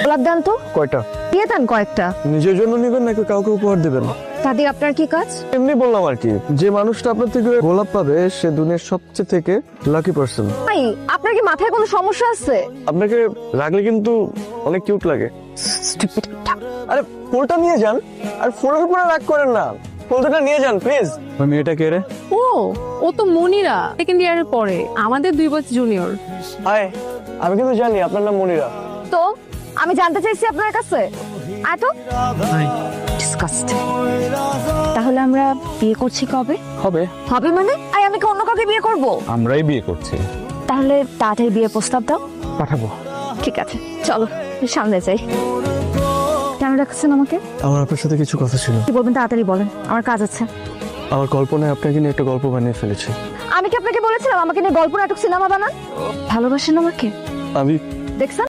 গোলাপ দেন তো। কয়টা? দিয়ে দেন কয়েকটা। নিজের জন্য নেবেন নাকি কাউকে উপহার দেবেন? দাদি আপনার কি কাজ? এমনি বললাম আর কি, যে মানুষটা আপনার থেকে গোলাপ পাবে সে দুনিয়ার সবচেয়ে থেকে লাকি পার্সন। ভাই আপনার কি মাথায় কোনো সমস্যা আছে? আপনাকে রাখলে কিন্তু অনেক কিউট লাগে। আরে ফুলটা নিয়ে যান, আর ফুলের উপরে রাগ করেন না, ফুলটা নিয়ে যান প্লিজ। ওই মেয়েটা কে রে? ও তো মনিরা, সেকেন্ড ইয়ারে পড়ে, আমাদের 2 বছর জুনিয়র। হাই, আমি কিন্তু জানি আপনার নাম মনিরা। তো আমি জানতে চাইছি আপনার কাছে। আয় তো। ডিসকাস্টিং। তাহলে আমরা বিয়ে করছি কবে? হবে হবে মানে? আমি কি অন্য কাউকে বিয়ে করব? আমরাই বিয়ে করছি। তাহলে তাড়াতাড়ি বিয়ের প্রস্তাব দাও। পাঠাবো। ঠিক আছে চলো সামনে যাই। কেন রাখছেন আমাকে? আমার আপনার সাথে কিছু কথা ছিল। কি বলবেন তাড়াতাড়ি বলেন, আমার কাজ আছে। আমার কল্পনায় আপনাকে নিয়ে একটা গল্প বানিয়ে ফেলেছি। আমি কি আপনাকে বলেছিলাম আমাকে নিয়ে গল্প নাটক সিনেমা বানান? ভালোবাসেন আমাকে? আমি দেখছেন